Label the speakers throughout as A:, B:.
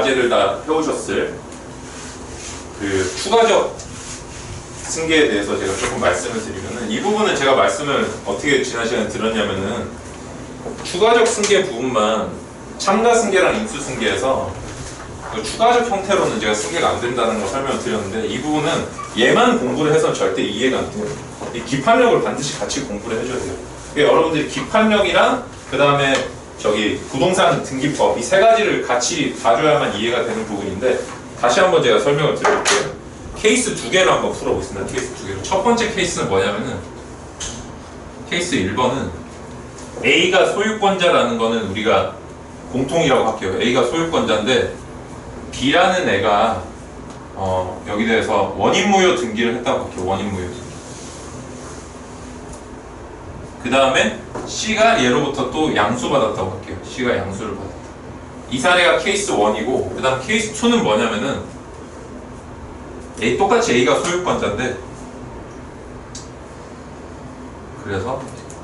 A: 과제를 다 해오셨을 그 추가적 승계에 대해서 제가 조금 말씀을 드리면은, 이 부분은 제가 말씀을 어떻게 지난 시간에 들었냐면은, 추가적 승계 부분만 참가 승계랑 인수 승계에서 그 추가적 형태로는 제가 승계가 안 된다는 걸 설명을 드렸는데, 이 부분은 얘만 공부를 해서는 절대 이해가 안 돼요. 이 기판력을 반드시 같이 공부를 해줘야 돼요. 여러분들이 기판력이랑 그 다음에 저기 부동산 등기법 이 세 가지를 같이 봐줘야만 이해가 되는 부분인데, 다시 한번 제가 설명을 드려볼게요. 케이스 두 개를 한번 풀어보겠습니다. 케이스 두 개로. 첫 번째 케이스는 뭐냐면은, 케이스 1번은 A가 소유권자라는 거는 우리가 공통이라고 할게요. A가 소유권자인데 B라는 애가 여기 대해서 원인무효 등기를 했다고 할게요. 원인무효 등기. 그 다음에 C가 얘로부터 또 양수받았다고 할게요. C가 양수를 받았다. 이 사례가 케이스 1이고, 그 다음 케이스 2는 뭐냐면은 똑같이 A가 소유권자인데, 그래서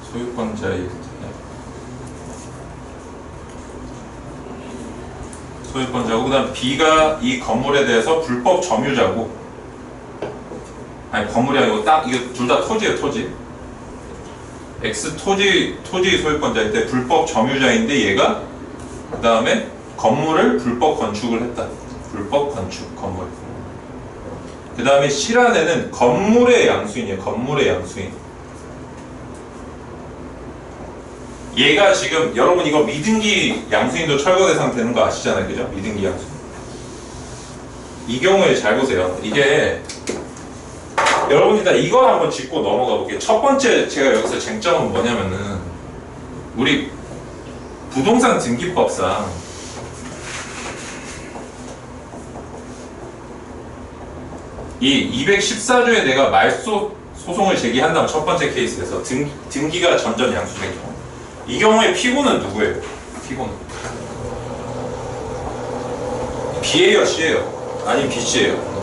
A: 소유권자의 소유권자고, 그 다음 B가 이 건물에 대해서 불법 점유자고, 아니 건물이 아니고 딱 이거 둘 다 토지예요. 토지. X 토지 소유권자일 때 불법 점유자인데, 얘가 그 다음에 건물을 불법 건축을 했다. 불법 건축 건물. 그 다음에 C라는 애는 건물의 양수인이에요. 건물의 양수인. 얘가 지금 여러분 이거 미등기 양수인도 철거 대상 되는 거 아시잖아요. 그죠? 미등기 양수인. 이 경우에 잘 보세요. 이게 여러분 일단 이걸 한번 짚고 넘어가 볼게요. 첫 번째 제가 여기서 쟁점은 뭐냐면은, 우리 부동산 등기법상 이 214조에 내가 말소 소송을 제기한다면, 첫 번째 케이스에서 등기가 전전 양수된 경우, 이 경우에 피고는 누구예요? 피고는 B예요, C예요? 아니면 BC예요?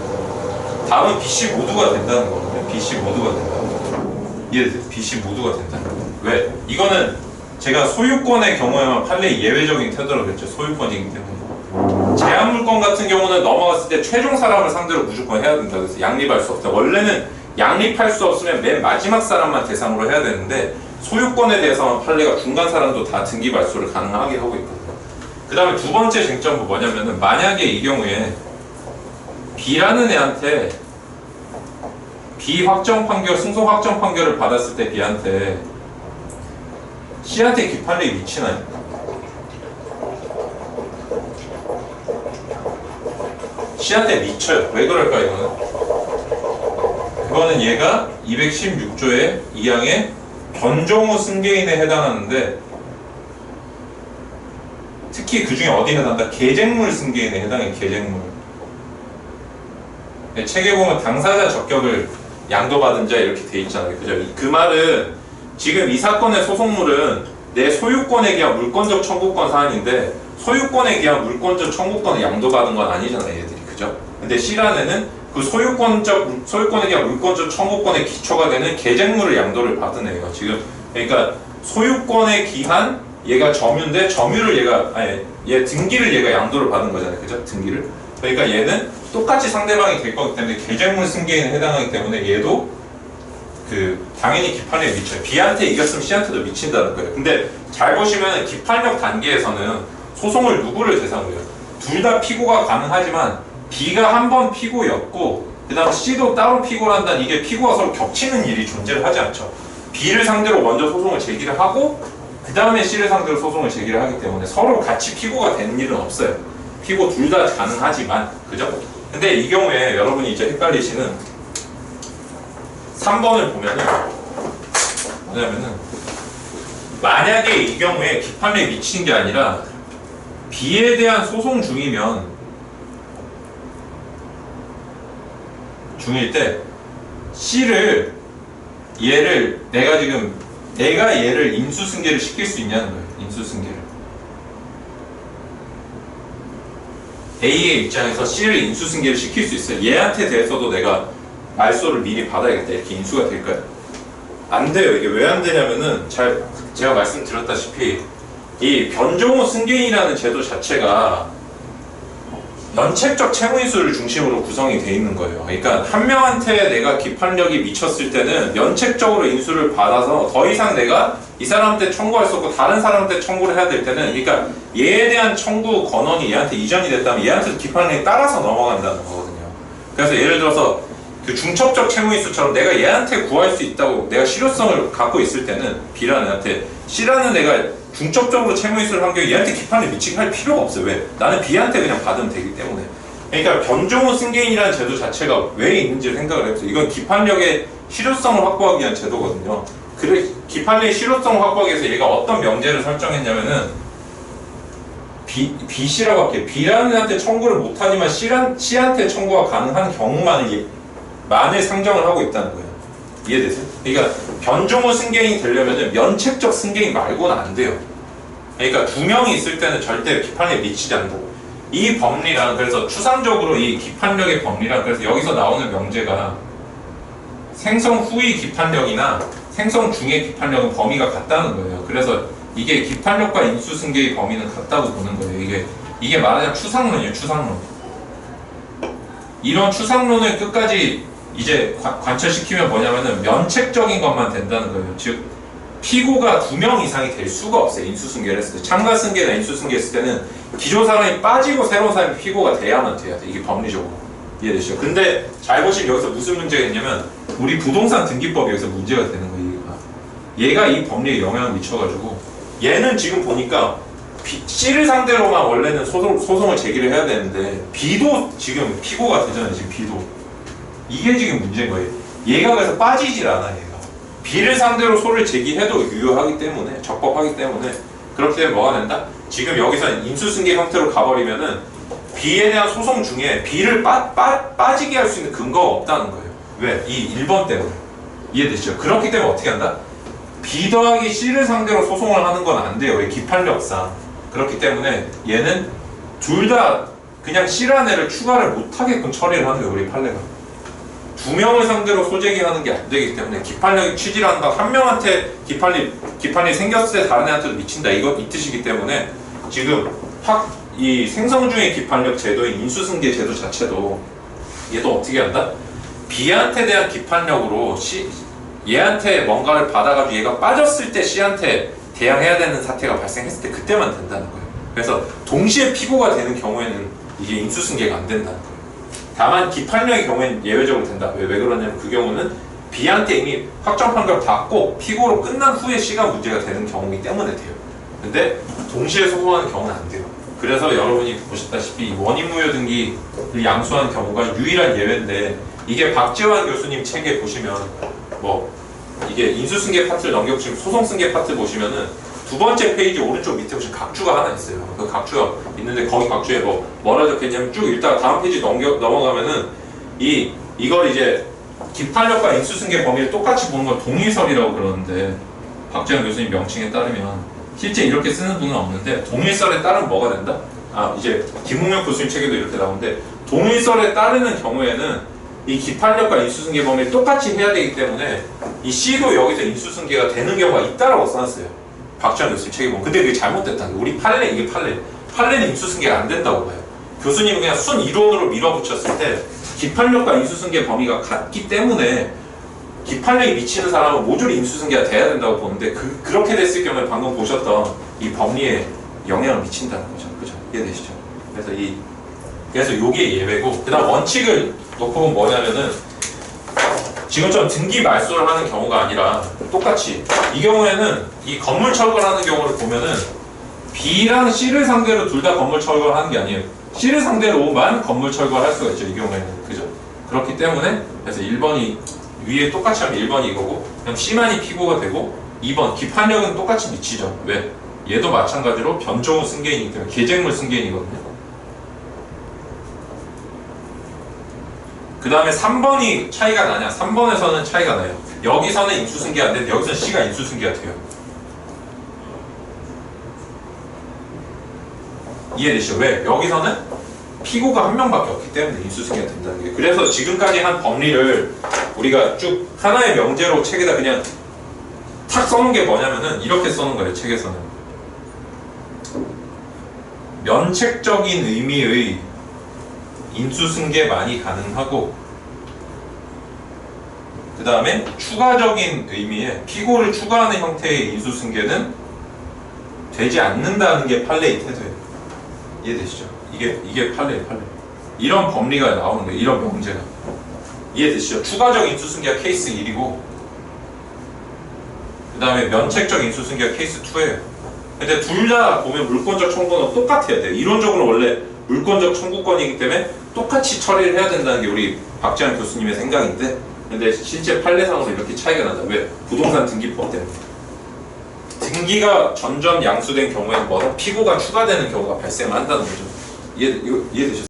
A: 답은 BC 모두가 된다는 거거든요. BC 모두가 된다는 거. 이해되세요? BC 모두가 된다는 거. 왜? 이거는 제가 소유권의 경우에만 판례 예외적인 태도라고 했죠. 소유권이기 때문에. 제한물권 같은 경우는 넘어갔을 때 최종 사람을 상대로 무조건 해야 된다. 그래서 양립할 수 없다. 원래는 양립할 수 없으면 맨 마지막 사람만 대상으로 해야 되는데, 소유권에 대해서만 판례가 중간 사람도 다 등기 말소를 가능하게 하고 있거든요. 그 다음에 두 번째 쟁점은 뭐냐면은, 만약에 이 경우에 B라는 애한테 B 확정 판결, 승소 확정 판결을 받았을 때 B한테 C한테 기판력이 미치나요? C한테 미쳐요. 왜 그럴까 이거는? 이거는 얘가 216조의 2항의 변종후 승계인에 해당하는데, 특히 그 중에 어디에 해당한다? 계쟁물 승계인에 해당해. 계쟁물. 책에 보면 당사자 적격을 양도받은 자 이렇게 돼 있잖아요. 그죠? 그 말은 지금 이 사건의 소송물은 내 소유권에 기한 물권적 청구권 사안인데, 소유권에 기한 물권적 청구권을 양도받은 건 아니잖아요, 얘들이. 그죠? 근데 C라는 애는 그 소유권에 기한 물권적 청구권의 기초가 되는 계쟁물을 양도를 받은 애예요. 지금 그러니까 소유권에 기한 얘가 점유인데, 점유를 얘 등기를 얘가 양도를 받은 거잖아요. 그죠? 등기를. 그러니까 얘는 똑같이 상대방이 될 거기 때문에 계쟁물 승계인에 해당하기 때문에 얘도 당연히 기판력에 미쳐요. B한테 이겼으면 C한테도 미친다는 거예요. 근데 잘 보시면 기판력 단계에서는 소송을 누구를 대상으로 해요? 둘 다 피고가 가능하지만 B가 한 번 피고였고, 그 다음 C도 따로 피고를 한다는, 이게 피고가 서로 겹치는 일이 존재를 하지 않죠. B를 상대로 먼저 소송을 제기를 하고, 그 다음에 C를 상대로 소송을 제기를 하기 때문에 서로 같이 피고가 되는 일은 없어요. 피고 둘 다 가능하지만. 그죠? 근데 이 경우에 여러분이 이제 헷갈리시는 3번을 보면은 뭐냐면은, 만약에 이 경우에 기판력에 미치는 게 아니라 B에 대한 소송 중일 때 C를 내가 얘를 인수승계를 시킬 수 있냐는 거예요. 인수승계를. A의 입장에서 C를 인수승계를 시킬 수 있어요. 얘한테 대해서도 내가 말소를 미리 받아야겠다. 이렇게 인수가 될까요? 안 돼요. 이게 왜 안 되냐면은, 제가 말씀드렸다시피 이 변종후 승계인이라는 제도 자체가 면책적 채무인수를 중심으로 구성이 돼 있는 거예요. 그러니까 한 명한테 내가 기판력이 미쳤을 때는 면책적으로 인수를 받아서 더 이상 내가 이 사람한테 청구할 수 없고 다른 사람한테 청구를 해야 될 때는, 그러니까 얘에 대한 청구 권한이 얘한테 이전이 됐다면 얘한테도 기판력이 따라서 넘어간다는 거거든요. 그래서 예를 들어서 그 중첩적 채무인수처럼 내가 얘한테 구할 수 있다고 내가 실효성을 갖고 있을 때는 B라는 애한테, C라는 애가 중첩적으로 채무인수를 한 경우에 얘한테 기판을 미치게 할 필요가 없어요. 왜? 나는 B한테 그냥 받으면 되기 때문에. 그러니까 변종후 승계인이라는 제도 자체가 왜 있는지 생각을 해보세요. 이건 기판력의 실효성을 확보하기 위한 제도거든요. 그래, 기판력의 실효성을 확보하기 위해서 얘가 어떤 명제를 설정했냐면은 B씨라고 할게요. B라는 애한테 청구를 못하지만 C한테 청구가 가능한 경우만을 만을 상정을 하고 있다는 거예요. 이해되세요? 그러니까 변종후 승계인이 되려면 면책적 승계인 말고는 안 돼요. 그러니까 두 명이 있을 때는 절대 기판력에 미치지 않는다고. 이 법리랑, 그래서 추상적으로 이 기판력의 법리랑, 그래서 여기서 나오는 명제가 생성 후의 기판력이나 생성 중의 기판력은 범위가 같다는 거예요. 그래서 이게 기판력과 인수승계의 범위는 같다고 보는 거예요. 이게 말하자면 추상론이에요. 추상론. 이런 추상론을 끝까지 이제 관철시키면 뭐냐면은 면책적인 것만 된다는 거예요. 즉 피고가 2명 이상이 될 수가 없어요. 인수승계를 했을 때. 참가승계나 인수승계 했을 때는 기존 사람이 빠지고 새로운 사람이 피고가 돼야만 돼야 돼. 이게 법리적으로. 이해되시죠? 근데 잘 보시면 여기서 무슨 문제가 있냐면 우리 부동산 등기법이 여기서 문제가 되는 거예요. 얘가 이 법리에 영향을 미쳐가지고 얘는 지금 보니까 C를 상대로만 원래는 소송을 제기를 해야 되는데 B도 지금 피고가 되잖아요. 지금 B도. 이게 지금 문제인 거예요. 얘가 그래서 빠지질 않아. 얘가 B를 상대로 소를 제기해도 유효하기 때문에, 적법하기 때문에. 그렇기 때문에 뭐가 된다? 지금 여기서 인수승계 형태로 가버리면은 B에 대한 소송 중에 B를 빠지게 할 수 있는 근거가 없다는 거예요. 왜? 이 1번 때문에. 이해되시죠? 그렇기 때문에 어떻게 한다? B 더하기 C를 상대로 소송을 하는 건 안 돼요. 왜? 기판력상. 그렇기 때문에 얘는 둘 다 그냥 C라는 애를 추가를 못하게끔 처리를 하는 거예요. 우리 판례가. 2명을 상대로 소제기하는 게 안 되기 때문에 기판력이 취지라는 건 한 명한테 기판이 생겼을 때 다른 애한테도 미친다. 이 뜻이기 때문에 지금 이 생성 중의 기판력 제도인 인수승계 제도 자체도 얘도 어떻게 한다? B한테 대한 기판력으로 얘한테 뭔가를 받아가지고 얘가 빠졌을 때 C한테 대항해야 되는 사태가 발생했을 때 그때만 된다는 거예요. 그래서 동시에 피고가 되는 경우에는 이게 인수승계가 안 된다는 거예요. 다만 기판력의 경우에는 예외적으로 된다. 왜 그러냐면 그 경우는 B한테 이미 확정 판결을 받고 피고로 끝난 후에 C가 문제가 되는 경우이기 때문에 돼요. 근데 동시에 소송하는 경우는 안 돼요. 그래서 여러분이 보셨다시피 원인무효 등기를 양수한 경우가 유일한 예외인데, 이게 박재환 교수님 책에 보시면 이게 인수승계 파트를 넘겨보시면 소송승계 파트 보시면은 두 번째 페이지 오른쪽 밑에 보시면 각주가 하나 있어요. 그 각주가 있는데 거기 각주에 뭐라 적혀있냐면 쭉 읽다가 다음 페이지 넘어가면은 이걸 이제 기판력과 인수승계 범위를 똑같이 보는 걸 동일설이라고 그러는데, 박재환 교수님 명칭에 따르면 실제 이렇게 쓰는 분은 없는데 동일설에 따르면 뭐가 된다? 이제 김웅혁 교수님 책에도 이렇게 나오는데, 동일설에 따르는 경우에는 이 기판력과 인수승계 범위를 똑같이 해야 되기 때문에 이 C도 여기서 인수승계가 되는 경우가 있다라고 써놨어요. 박지원 교수님 책에 보면. 근데 그게 잘못됐다는 거예요. 우리 이게 판례는 인수승계가 안 된다고 봐요. 교수님은 그냥 순 이론으로 밀어붙였을 때 기판력과 인수승계 범위가 같기 때문에 기판력이 미치는 사람은 모조리 인수승계가 돼야 된다고 보는데, 그렇게 됐을 경우에 방금 보셨던 이 법리에 영향을 미친다는 거죠. 그죠? 이해되시죠? 그래서 요게 예외고, 그 다음 원칙을 놓고 보면 뭐냐면은 지금처럼 등기 말소를 하는 경우가 아니라 똑같이 이 경우에는 이 건물 철거하는 경우를 보면은 B랑 C를 상대로 둘 다 건물 철거를 하는 게 아니에요. C를 상대로만 건물 철거를 할 수가 있죠. 이 경우에는. 그죠? 그렇기 때문에 그래서 1번이 위에 똑같이 하면 1번이 이거고, 그냥 C만이 피고가 되고 2번 기판력은 똑같이 미치죠. 왜? 얘도 마찬가지로 변종후 승계인이기 때문에 계쟁물 승계인이거든요. 그 다음에 3번이 차이가 나냐? 3번에서는 차이가 나요. 여기서는 인수승계 안 되는데 여기서는 C가 인수승계가 돼요. 이해되시죠? 왜? 여기서는 피고가 한 명밖에 없기 때문에 인수승계가 된다는 게. 그래서 지금까지 한 법리를 우리가 쭉 하나의 명제로 책에다 그냥 탁 써놓은 게 뭐냐면은 이렇게 써놓은 거예요. 책에서는 면책적인 의미의 인수승계만이 가능하고, 그 다음에 추가적인 의미의 피고를 추가하는 형태의 인수승계는 되지 않는다는 게 판례의 태도예요. 이해되시죠? 이게 판례예요, 판례. 이런 법리가 나오는 거예요, 이런 명제가. 이해되시죠? 추가적 인수승계가 케이스 1이고, 그 다음에 면책적 인수승계가 케이스 2예요. 근데 둘 다 보면 물권적 청구는 똑같아야 돼요. 이론적으로 원래 물권적 청구권이기 때문에 똑같이 처리를 해야 된다는 게 우리 박지환 교수님의 생각인데, 근데 실제 판례상으로 이렇게 차이가 난다. 왜? 부동산 등기법 때문에. 등기가 전전 양수된 경우에는 뭐다? 피고가 추가되는 경우가 발생한다는 거죠. 이해되셨어요?